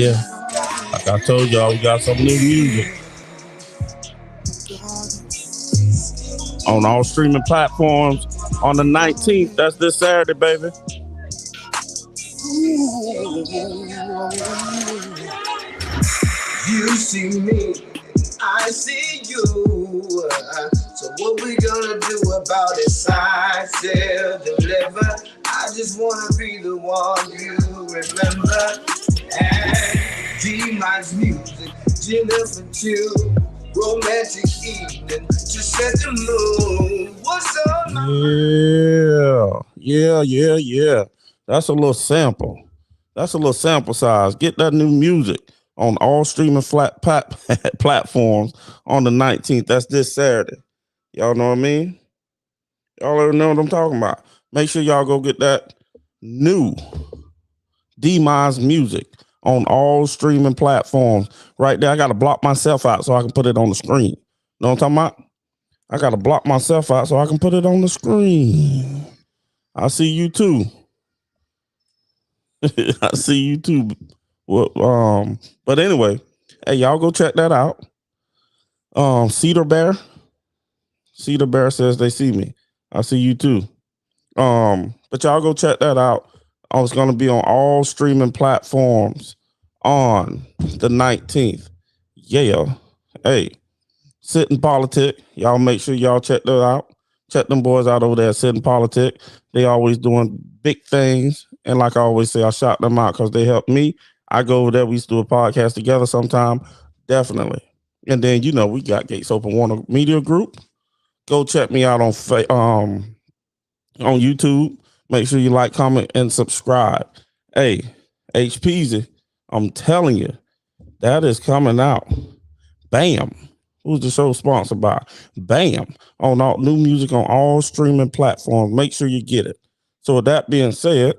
Yeah. Like I told y'all, we got some new music on all streaming platforms on the 19th. That's this Saturday, baby. You see me, I see you. So what we gonna do about it? I still deliver. I just wanna be the one you remember. And D-Mine's music, dinner for two, romantic evening to set the mood. What's up? Yeah. That's a little sample. That's a little sample size. Get that new music on all streaming platforms on the 19th. That's this Saturday. Y'all know what I mean? Y'all already know what I'm talking about. Make sure y'all go get that new D-Mine's music on all streaming platforms. Right there, I got to block myself out so I can put it on the screen. Know what I'm talking about? I got to block myself out so I can put it on the screen. I see you too. I see you too. Well, but anyway, hey, y'all go check that out. Cedar Bear says they see me. I see you too. But y'all go check that out. It's gonna be on all streaming platforms on the 19th. Yeah. Hey, Sit in Politic. Y'all make sure y'all check that out. Check them boys out over there at Sit in Politic. They always doing big things. And like I always say, I shout them out because they help me. I go over there. We used to do a podcast together sometime. Definitely. And then, we got Gates Open Warner Media Group. Go check me out on YouTube. Make sure you like, comment, and subscribe. Hey, HPZ, I'm telling you, that is coming out. Bam. Who's the show sponsored by? Bam. On all new music on all streaming platforms. Make sure you get it. So with that being said,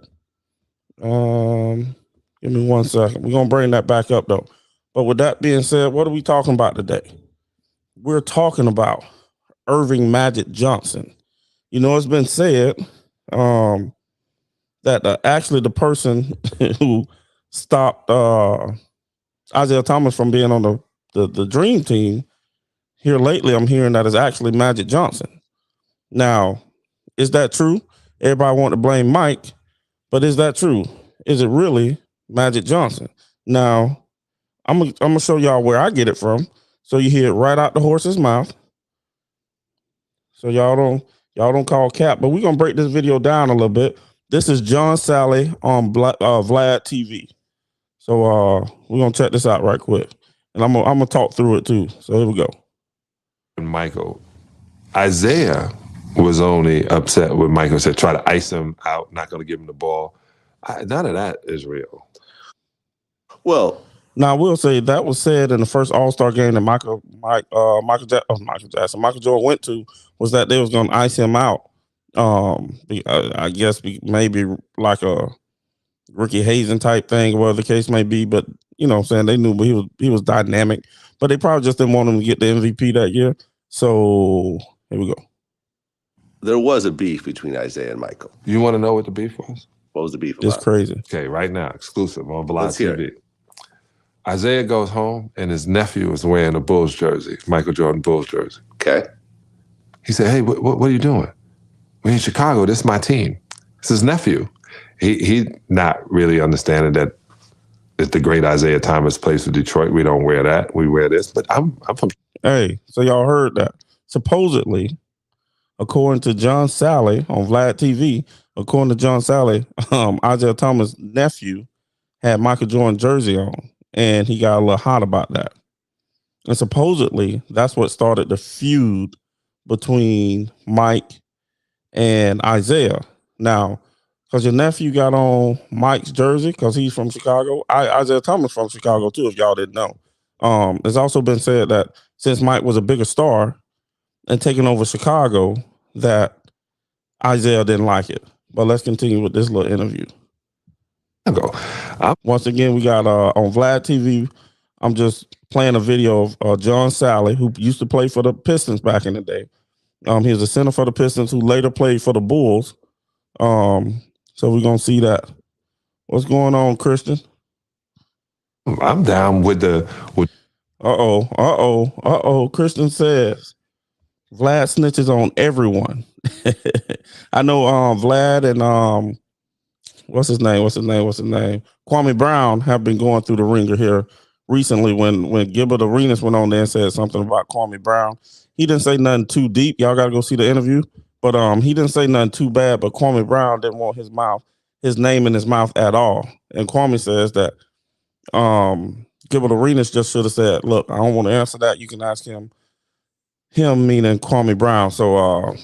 give me 1 second. We're going to bring that back up though. But with that being said, what are we talking about today? We're talking about Irving Magic Johnson. It's been said that actually the person who stopped Isaiah Thomas from being on the Dream Team here lately, I'm hearing that is actually Magic Johnson. Now, is that true? Everybody want to blame Mike, but is that true? Is it really Magic Johnson? Now, I'm gonna show y'all where I get it from, so you hear it right out the horse's mouth. So y'all don't call cap, but we're gonna break this video down a little bit. This is John Sally on Vlad TV. So we're gonna check this out right quick, and I'm gonna talk through it too. So here we go. Michael, Isaiah was only upset with Michael, said try to ice him out, not going to give him the ball. None of that is real. Well, now I will say that was said in the first All-Star game that Michael Jordan went to, was that they was going to ice him out. I guess maybe like a Ricky Hazen type thing, whatever the case may be. But you know what I'm saying, they knew, but he was dynamic. But they probably just didn't want him to get the MVP that year. So here we go. There was a beef between Isaiah and Michael. You want to know what the beef was? What was the beef about? It's crazy. Okay, right now, exclusive on Vlad TV. Isaiah goes home and his nephew is wearing a Bulls jersey, Michael Jordan Bulls jersey. Okay. He said, hey, what are you doing? We're in Chicago. This is my team. It's his nephew. He not really understanding that it's the great Isaiah Thomas plays for Detroit. We don't wear that. We wear this. But I'm from. Hey, so y'all heard that. Supposedly, according to John Sally on Vlad TV, according to John Sally, Isaiah Thomas' nephew had Michael Jordan jersey on, and he got a little hot about that. And supposedly, that's what started the feud between Mike and Isaiah. Now, because your nephew got on Mike's jersey because he's from Chicago. Isaiah Thomas from Chicago too, if y'all didn't know. It's also been said that since Mike was a bigger star and taking over Chicago, that Isaiah didn't like it. But let's continue with this little interview. Once again, we got on Vlad TV, I'm just playing a video of John Sally, who used to play for the Pistons back in the day. He was a center for the Pistons who later played for the Bulls. So we're going to see that. What's going on, Christian? I'm down with Christian says Vlad snitches on everyone. I know Vlad and what's his name? Kwame Brown have been going through the ringer here recently when Gilbert Arenas went on there and said something about Kwame Brown. He didn't say nothing too deep. Y'all gotta go see the interview. But he didn't say nothing too bad, but Kwame Brown didn't want his name in his mouth at all. And Kwame says that Gilbert Arenas just should have said, look, I don't want to answer that. You can ask him meaning Kwame Brown. So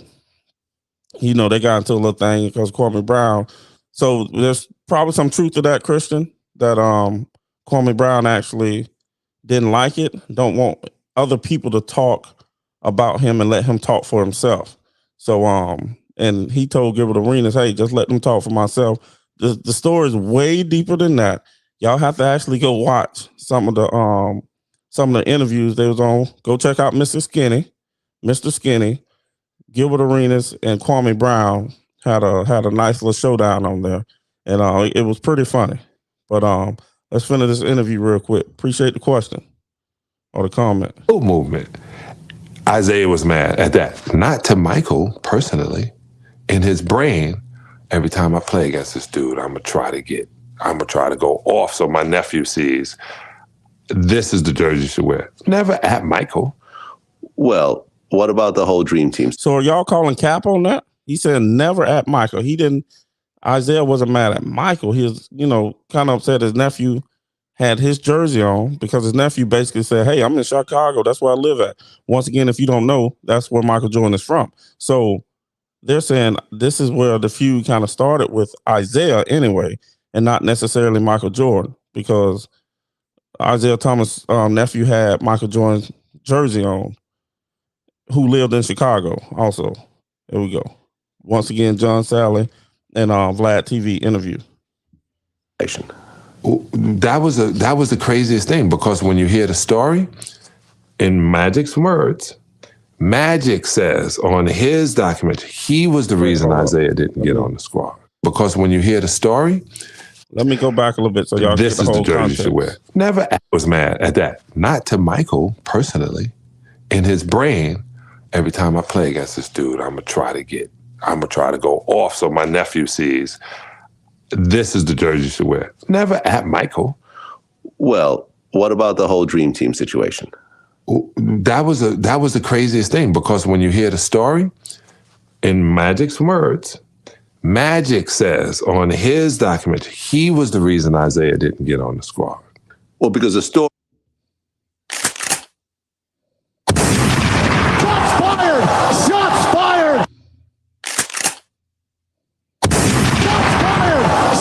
they got into a little thing because Kwame Brown. So there's probably some truth to that, Christian, that Kwame Brown actually didn't like it, don't want other people to talk about him and let him talk for himself. So and he told Gilbert Arenas, hey, just let them talk for myself. The story is way deeper than that. Y'all have to actually go watch some of the interviews they was on. Go check out Mr. Skinny, Gilbert Arenas, and Kwame Brown had a nice little showdown on there, and it was pretty funny. But let's finish this interview real quick. Appreciate the question or the comment. movement. Isaiah was mad at that, not to Michael personally. In his brain, every time I play against this dude, I'm gonna try to go off so my nephew sees this is the jersey you should wear. Never at Michael. Well, what about the whole dream team? So are y'all calling cap on that? He said never at Michael. Isaiah wasn't mad at Michael. He was, kind of upset his nephew had his jersey on because his nephew basically said, hey, I'm in Chicago. That's where I live at. Once again, if you don't know, that's where Michael Jordan is from. So they're saying this is where the feud kind of started with Isaiah anyway, and not necessarily Michael Jordan, because Isaiah Thomas' nephew had Michael Jordan's jersey on, who lived in Chicago also. There we go. Once again, John Sally and Vlad TV interview. That was the craziest thing, because when you hear the story, in Magic's words, Magic says on his document, he was the reason Isaiah didn't get on the squad. Because when you hear the story, let me go back a little bit so y'all this get the is whole the jersey context. you should wear. Never was mad at that, not to Michael personally. In his brain, every time I play against this dude, I'm gonna try to go off so my nephew sees this is the jersey you should wear. Never at Michael. Well, what about the whole dream team situation? That was the craziest thing, because when you hear the story, in Magic's words, Magic says on his document, he was the reason Isaiah didn't get on the squad. Well, because the story. Shots fired!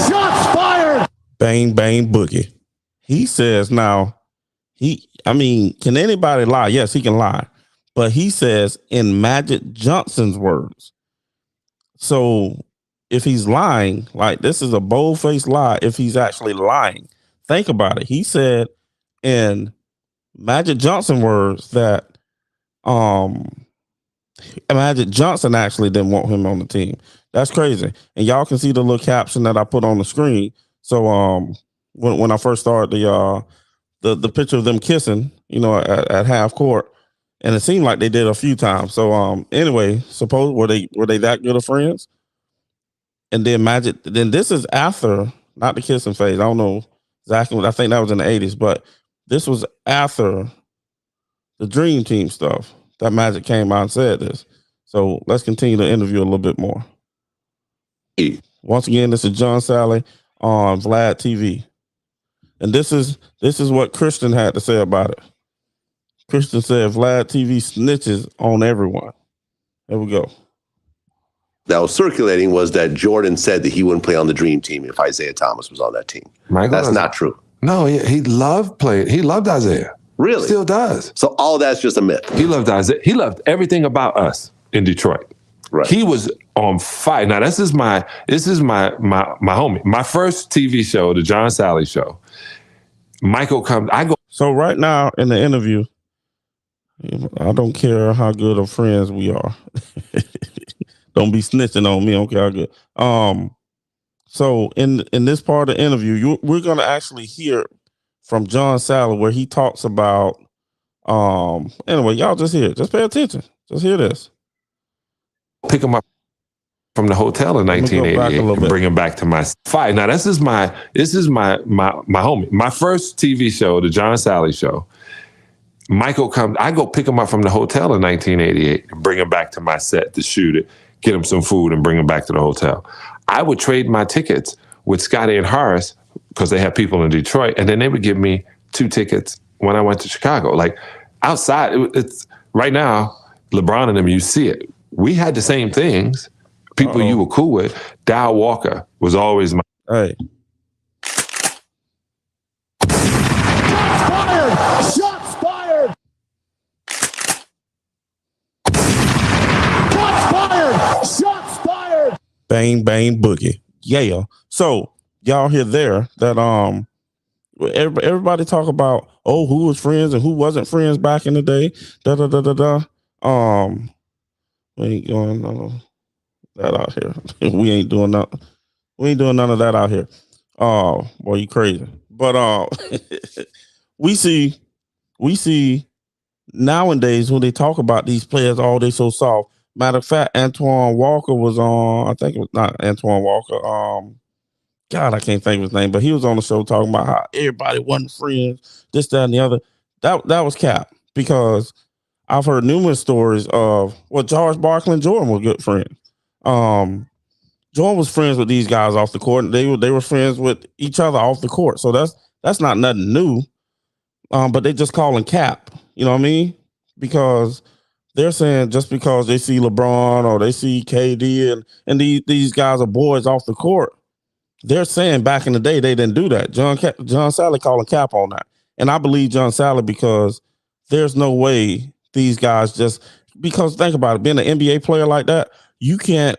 Shots fired! Bang, bang, boogie. He says now, can anybody lie? Yes, he can lie. But he says in Magic Johnson's words. So if he's lying, like, this is a bold-faced lie if he's actually lying. Think about it. He said in Magic Johnson words that Magic Johnson actually didn't want him on the team. That's crazy. And y'all can see the little caption that I put on the screen. So when I first started the picture of them kissing, at half court, and it seemed like they did a few times. So anyway, suppose were they that good of friends? And then then this is after, not the kissing phase. I don't know exactly. I think that was in the 80s, but this was after the Dream Team stuff that Magic came out and said this. So let's continue the interview a little bit more. Once again, this is John Sally on Vlad TV. And this is what Christian had to say about it. Christian said Vlad TV snitches on everyone. There we go. That was circulating was that Jordan said that he wouldn't play on the dream team if Isaiah Thomas was on that team. That's not true. No, he loved playing. He loved Isaiah. Really? Still does. So all that's just a myth. He loved Isaiah. He loved everything about us in Detroit. Right. He was on fire. Now this is my homie. My first TV show, the John Sally Show. Michael comes. I go. So right now in the interview, I don't care how good of friends we are. Don't be snitching on me. I don't care how good. So in this part of the interview, we're gonna actually hear from John Sally where he talks about anyway, y'all just hear it. Just pay attention. Just hear this. Pick him up from the hotel in 1988 and bring him back to my fight. Now this is my homie. My first TV show, the John Sally Show. Michael comes, I go pick him up from the hotel in 1988 and bring him back to my set to shoot it, get him some food and bring him back to the hotel. I would trade my tickets with Scotty and Horace because they had people in Detroit, and then they would give me 2 tickets when I went to Chicago. Like outside, it's right now, LeBron and them, you see it. We had the same things. People you were cool with. Dow Walker was always my. Hey. Shots fired! Shots fired! Shots fired! Bang, bang, boogie. Yeah. So y'all hear there that everybody talk about who was friends and who wasn't friends back in the day. We ain't going none of that out here. We ain't doing nothing. We ain't doing none of that out here. Oh, boy, you crazy. But we see nowadays when they talk about these players, they so soft. Matter of fact, Antoine Walker was on, I think it was not Antoine Walker. God, I can't think of his name, but he was on the show talking about how everybody wasn't friends, this, that, and the other. That was cap, because I've heard numerous stories of George Barkley and Jordan were good friends. Jordan was friends with these guys off the court, and they were friends with each other off the court. So that's not nothing new. But they just calling cap, you know what I mean? Because they're saying just because they see LeBron or they see KD and these guys are boys off the court, they're saying back in the day they didn't do that. John Sally calling cap on that. And I believe John Sally because there's no way these guys because think about it, being an NBA player like that, you can't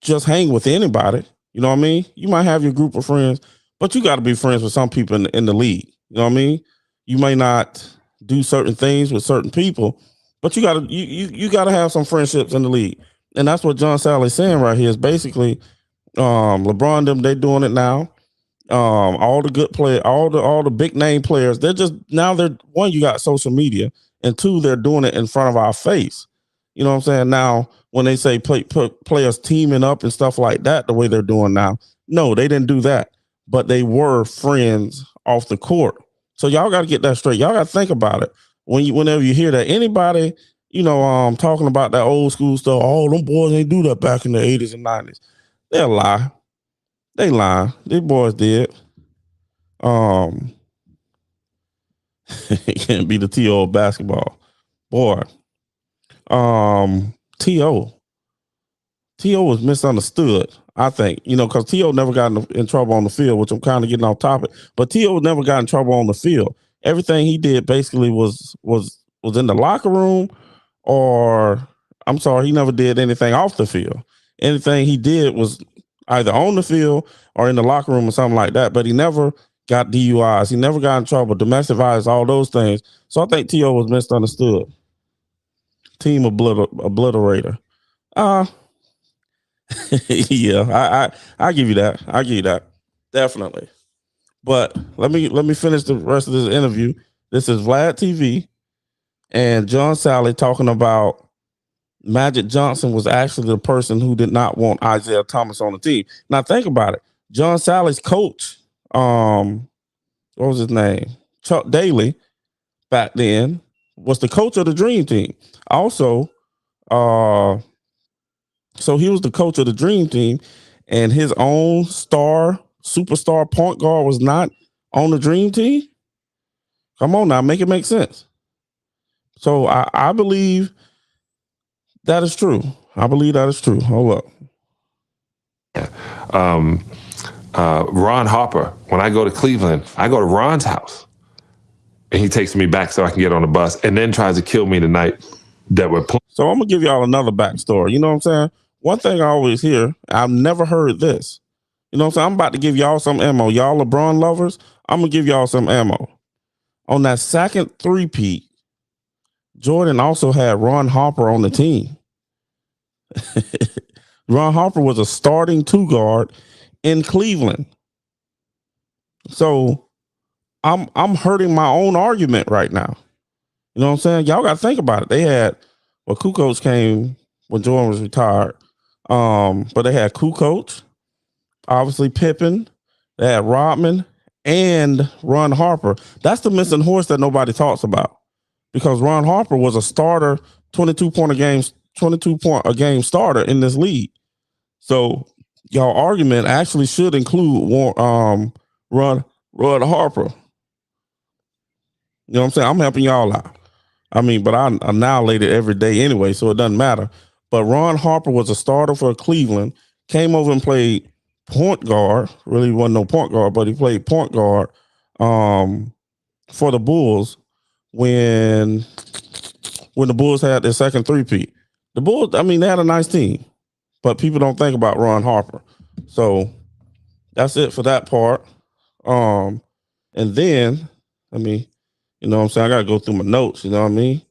just hang with anybody. You know what I mean? You might have your group of friends, but you got to be friends with some people in the league. You know what I mean? You may not do certain things with certain people, but you gotta have some friendships in the league. And that's what John Sally's saying right here is basically LeBron them, they're doing it now. All the good players, all the big name players, they're one, you got social media, and 2, they're doing it in front of our face. You know what I'm saying? Now, when they say players teaming up and stuff like that, the way they're doing now, no, they didn't do that, but they were friends off the court. So y'all got to get that straight. Y'all got to think about it whenever you hear that anybody, talking about that old school stuff. Oh, them boys ain't do that back in the 80s and 90s. They'll lie. They lie. These boys did. It can't be the T.O. of basketball. Boy. T.O. was misunderstood, I think, because T.O. never got in trouble on the field, which I'm kind of getting off topic, but T.O. never got in trouble on the field. Everything he did basically was in the locker room, or I'm sorry, he never did anything off the field. Anything he did was either on the field or in the locker room or something like that, but he never got DUIs. He never got in trouble, domestic violence, all those things. So I think T.O. was misunderstood. Team obliterator. Yeah, I give you that. I give you that. Definitely. But let me finish the rest of this interview. This is Vlad TV and John Sally talking about Magic Johnson was actually the person who did not want Isaiah Thomas on the team. Now think about it. John Sally's coach, what was his name? Chuck Daly, back then, was the coach of the Dream Team. Also, so he was the coach of the Dream Team, and his own superstar point guard was not on the Dream Team. Come on now, make it make sense. So I believe that is true. I believe that is true. Hold up. Ron Harper, when I go to Cleveland, I go to Ron's house, and he takes me back so I can get on the bus, and then tries to kill me the night that we're playing. So I'm going to give y'all another backstory. You know what I'm saying? One thing I always hear, I've never heard this. You know what I'm saying? I'm about to give y'all some ammo. Y'all LeBron lovers, I'm going to give y'all some ammo. On that second three-peat, Jordan also had Ron Harper on the team. Ron Harper was a starting 2 guard in Cleveland. So I'm hurting my own argument right now. You know what I'm saying? Y'all got to think about it. They had Kukoc came when Jordan was retired. But they had Kukoc, obviously Pippen, they had Rodman and Ron Harper. That's the missing horse that nobody talks about because Ron Harper was a starter, 22 point a game starter in this league. So y'all argument actually should include Ron Harper. You know what I'm saying? I'm helping y'all out. I mean, but I annihilate it every day anyway, so it doesn't matter. But Ron Harper was a starter for Cleveland, came over and played point guard. Really wasn't no point guard, but he played point guard for the Bulls when the Bulls had their second three-peat. The Bulls, I mean, they had a nice team, but people don't think about Ron Harper. So that's it for that part. And then, I mean, you know what I'm saying? I got to go through my notes, you know what I mean?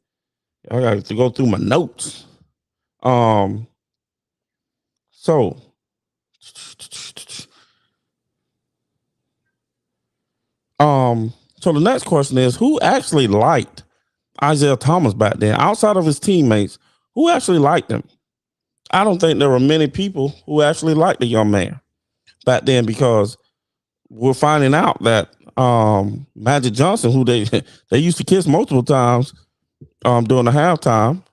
I got to go through my notes. So the next question is, who actually liked Isaiah Thomas back then? Outside of his teammates, who actually liked him? I don't think there were many people who actually liked the young man back then because we're finding out that Magic Johnson, who they used to kiss multiple times during the halftime,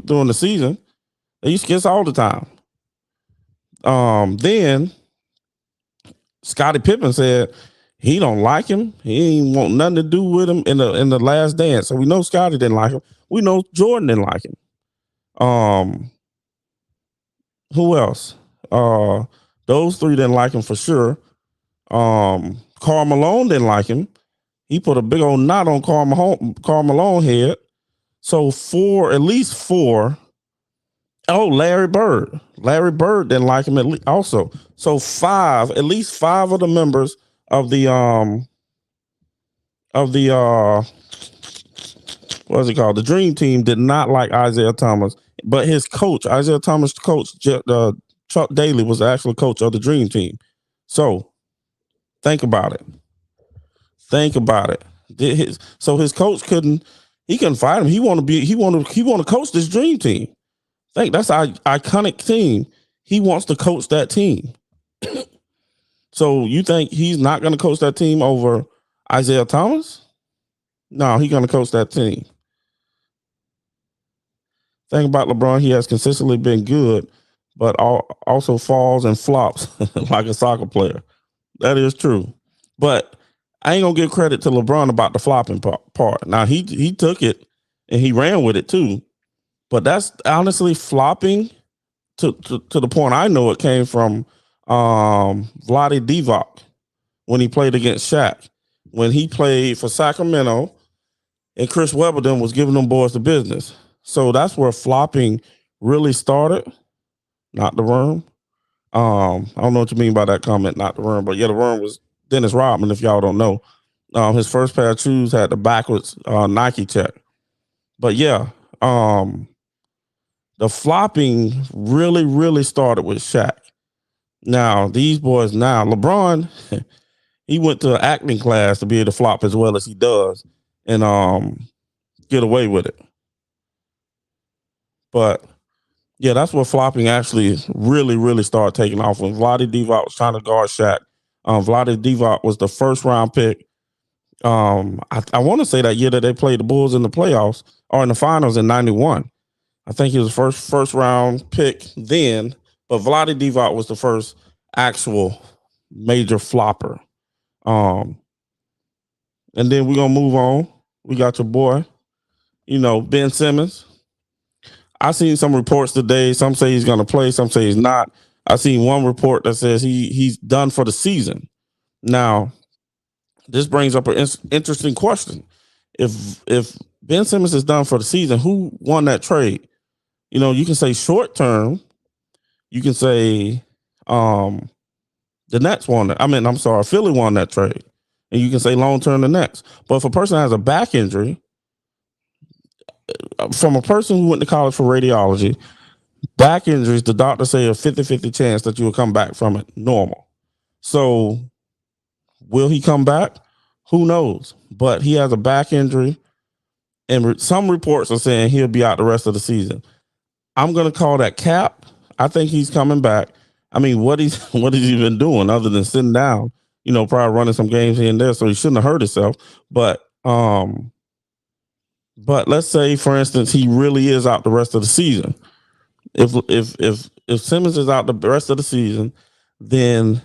during the season, they used to kiss all the time. Then Scottie Pippen said he don't like him. He ain't want nothing to do with him in the last dance. So we know Scottie didn't like him. We know Jordan didn't like him. Who else? Those three didn't like him for sure. Karl Malone didn't like him. He put a big old knot on Karl Malone head. So at least four. Oh, Larry Bird. Larry Bird didn't like him also. So at least five of the members of the what's it called? The Dream Team did not like Isaiah Thomas, but his coach, Isaiah Thomas' coach, Chuck Daly, was the actual coach of the Dream Team. So think about it. His coach couldn't fight him. He want to coach this Dream Team. That's our iconic team. He wants to coach that team. So you think he's not going to coach that team over Isaiah Thomas? No, he's going to coach that team. Thing about LeBron, he has consistently been good, but also falls and flops like a soccer player. That is true. But I ain't going to give credit to LeBron about the flopping part. Now, he took it and he ran with it too. But that's honestly flopping to the point I know it came from Vlade Divac when he played against Shaq. When he played for Sacramento and Chris Webber was giving them boys the business. So that's where flopping really started, not the worm. I don't know what you mean by that comment, not the worm. But yeah, the worm was Dennis Rodman, if y'all don't know. His first pair of shoes had the backwards Nike check. But yeah, the flopping really, really started with Shaq. Now, these boys LeBron, he went to an acting class to be able to flop as well as he does and get away with it. But yeah, that's where flopping actually really, really started taking off when Vlade Divac was trying to guard Shaq. Vlade Divac was the first round pick. I want to say that year that they played the Bulls in the playoffs or in the finals in '91. I think he was first round pick then, but Vlade Divac was the first actual major flopper. And then we're gonna move on. We got your boy, Ben Simmons. I seen some reports today. Some say he's gonna play, some say he's not. I seen one report that says he's done for the season. Now, this brings up an interesting question. If Ben Simmons is done for the season, who won that trade? You can say short term. You can say the Nets won it. Philly won that trade. And you can say long term the Nets. But if a person has a back injury, from a person who went to college for radiology, back injuries, the doctor say a 50-50 chance that you will come back from it normal. So Will he come back? Who knows? But he has a back injury, and some reports are saying he'll be out the rest of the season. I'm going to call that cap. I think he's coming back. I mean, what has he been doing other than sitting down? Probably running some games here and there, so he shouldn't have hurt himself. But let's say, for instance, he really is out the rest of the season. If Simmons is out the rest of the season, then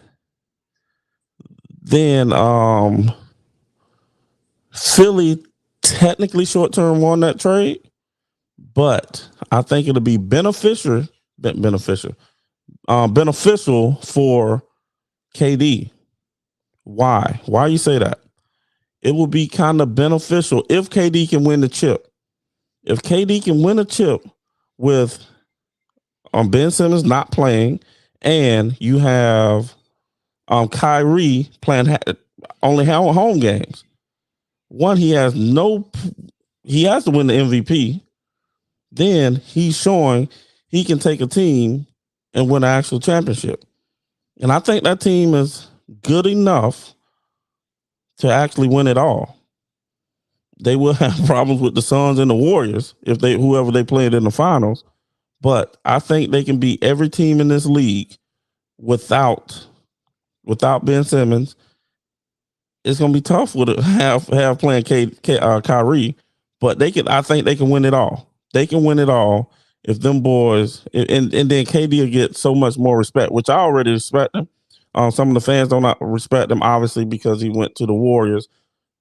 Philly technically short term won that trade, but I think it'll be beneficial for KD. Why? Why you say that? It will be kind of beneficial if KD can win the chip. If KD can win a chip with Ben Simmons not playing, and you have Kyrie playing only home games. One, he has to win the MVP. Then he's showing he can take a team and win an actual championship. And I think that team is good enough to actually win it all. They will have problems with the Suns and the Warriors whoever they played in the finals. But I think they can beat every team in this league without Ben Simmons. It's going to be tough with have playing Kyrie, but I think they can win it all. They can win it all if them boys and then KD will get so much more respect, which I already respect him. Some of the fans don't respect him, obviously, because he went to the Warriors,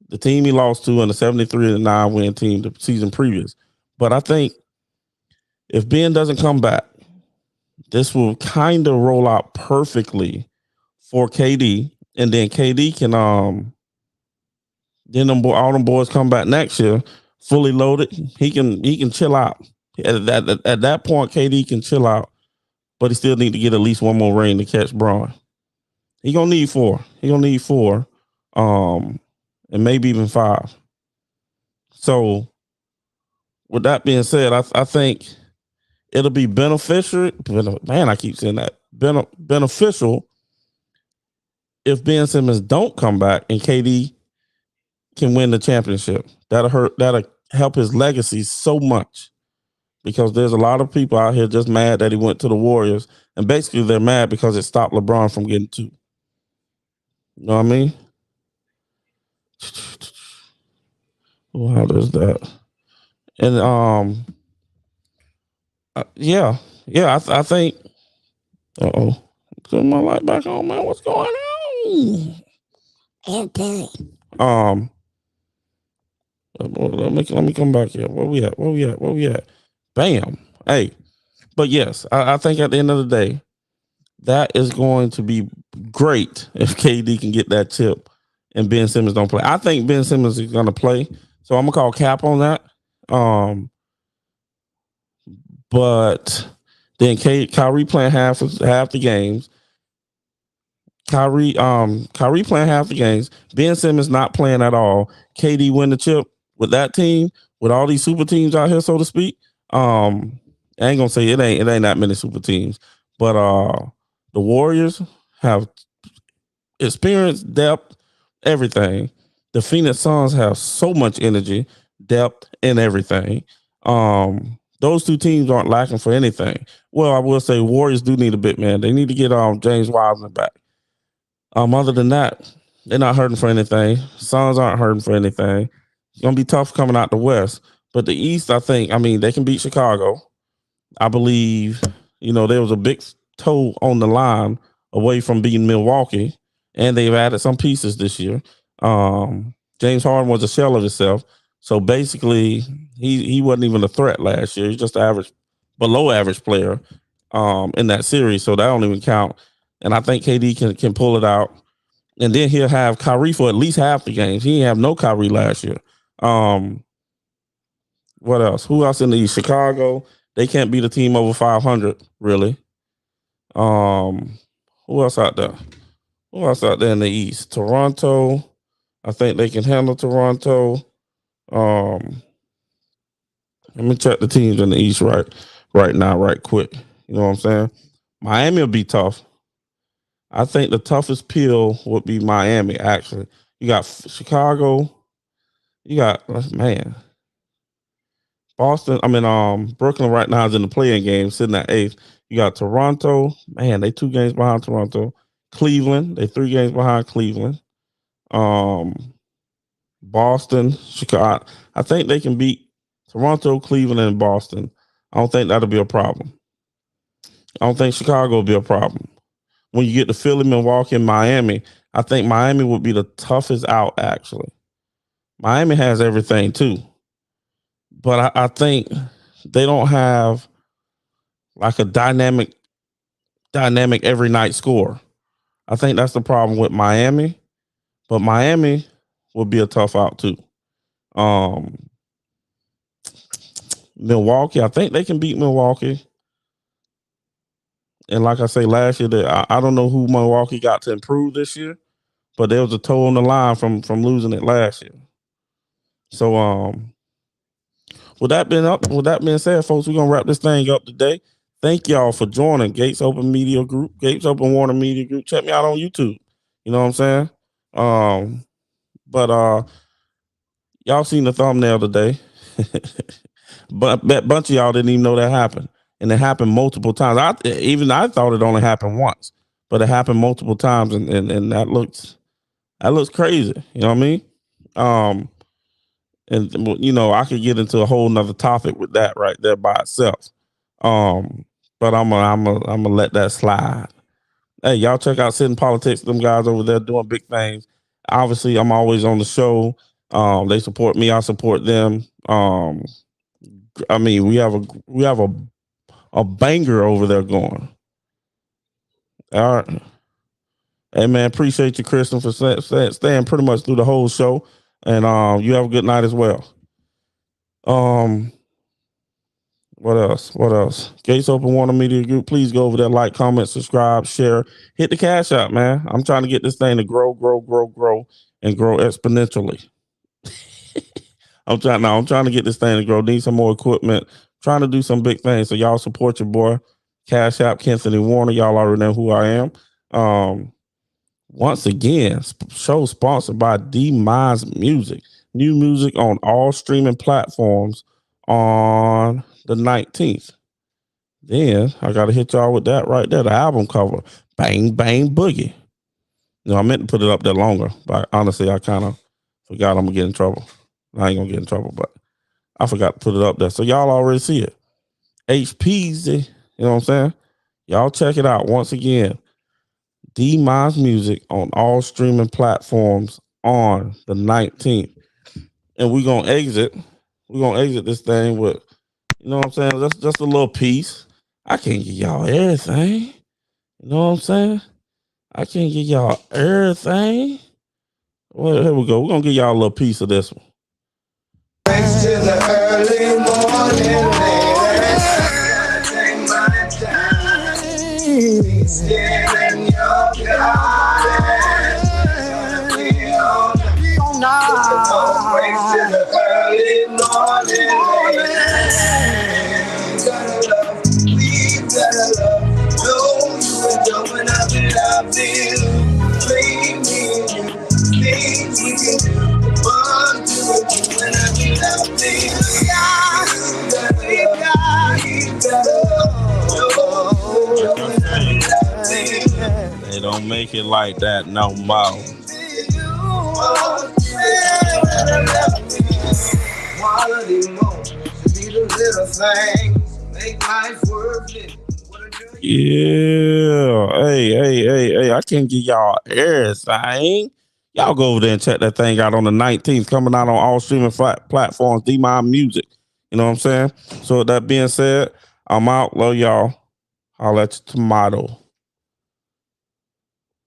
the team he lost to in the 73-9 win team the season previous. But I think if Ben doesn't come back, this will kind of roll out perfectly for KD, and then KD can then all them boys come back next year fully loaded. He can chill out. At that point, KD can chill out, but he still need to get at least one more ring to catch Braun. He gonna need 4. He gonna need 4, and maybe even 5. So, with that being said, I think it'll be beneficial. Man, I keep saying that beneficial if Ben Simmons don't come back and KD can win the championship. That'll help his legacy so much, because there's a lot of people out here just mad that he went to the Warriors, and basically they're mad because it stopped LeBron from getting 2. You know what I mean? Well, how does that? And yeah, I think. Put my light back on, man. What's going on? Okay. Let me come back here. Where we at? Bam. Hey, but yes, I think at the end of the day, that is going to be great if KD can get that chip and Ben Simmons don't play. I think Ben Simmons is going to play, so I'm gonna call cap on that. But then Kyrie playing half the games. Kyrie playing half the games. Ben Simmons not playing at all. KD win the chip with that team, with all these super teams out here, so to speak. I ain't gonna say it ain't that many super teams, but the Warriors have experience, depth, everything. The Phoenix Suns have so much energy, depth, and everything. Those two teams aren't lacking for anything. Well, I will say Warriors do need a big man. They need to get James Wiseman back. Other than that, they're not hurting for anything. Suns aren't hurting for anything. It's gonna be tough coming out the West. But the East, I mean, they can beat Chicago. I believe, there was a big toe on the line away from beating Milwaukee, and they've added some pieces this year. James Harden was a shell of himself. So basically, he wasn't even a threat last year. He's just an below average player in that series. So that don't even count. And I think KD can pull it out. And then he'll have Kyrie for at least half the games. He didn't have no Kyrie last year. What else? Who else in the East? Chicago. They can't beat a team over 500, really. Who else out there? Who else out there in the East? Toronto. I think they can handle Toronto. Let me check the teams in the East right now, right quick. You know what I'm saying? Miami will be tough. I think the toughest pill would be Miami. Actually, you got Chicago. You got man. Boston, Brooklyn right now is in the playing game, sitting at eighth. You got Toronto, man, they 2 games behind Toronto. Cleveland, they 3 games behind Cleveland. Boston, Chicago. I think they can beat Toronto, Cleveland, and Boston. I don't think that'll be a problem. I don't think Chicago will be a problem. When you get to Philly, Milwaukee, and Miami, I think Miami would be the toughest out, actually. Miami has everything, too. But I think they don't have like a dynamic every night score. I think that's the problem with Miami. But Miami would be a tough out too. Milwaukee, I think they can beat Milwaukee. And like I say, last year, I don't know who Milwaukee got to improve this year, but there was a toe on the line from losing it last year. So with that being said, folks, we're gonna wrap this thing up today. Thank y'all for joining Gates Open Media Group, Gates Open Warner Media Group. Check me out on YouTube. You know what I'm saying? But y'all seen the thumbnail today. But a bunch of y'all didn't even know that happened. And it happened multiple times. I thought it only happened once, but it happened multiple times, and that looks crazy. You know what I mean? And you know, I could get into a whole nother topic with that right there by itself. But I'm gonna let that slide. Hey, y'all check out Sitting Politics. Them guys over there doing big things. Obviously, I'm always on the show. They support me. I support them. We have a banger over there going. All right. Hey man, appreciate you, Kristen, for staying pretty much through the whole show. And you have a good night as well. What else? Gates Open Warner Media Group. Please go over there, like, comment, subscribe, share, hit the cash out, man. I'm trying to get this thing to grow, and grow exponentially. I'm trying to get this thing to grow. Need some more equipment. Trying to do some big things. So y'all support your boy. Cash App, Kenthony Warner. Y'all already know who I am. Once again, show sponsored by D-Minds Music. New music on all streaming platforms on the 19th. Then I got to hit y'all with that right there. The album cover. Bang, bang, boogie. You know, I meant to put it up there longer, but honestly, I kind of forgot I'm going to get in trouble. I ain't going to get in trouble, but I forgot to put it up there. So y'all already see it. HPZ, you know what I'm saying? Y'all check it out. Once again, D-Minds Music on all streaming platforms on the 19th. And we're going to exit this thing with, you know what I'm saying? That's just a little piece. I can't give y'all everything. You know what I'm saying? I can't give y'all everything. Well, here we go. We're going to give y'all a little piece of this one. Thanks to the early morning lady, take my time, still in your garden, be on night. Thanks to the early morning lady, gotta love, we gotta love, know you and don't when I love you, play me, things we can do, fun to it. They don't make it like that no more. Yeah. Hey. I can't give y'all everything. Y'all go over there and check that thing out on the 19th, coming out on all streaming platforms, D-Minds Music. You know what I'm saying? So with that being said, I'm out. Love y'all. Holla at your tomato.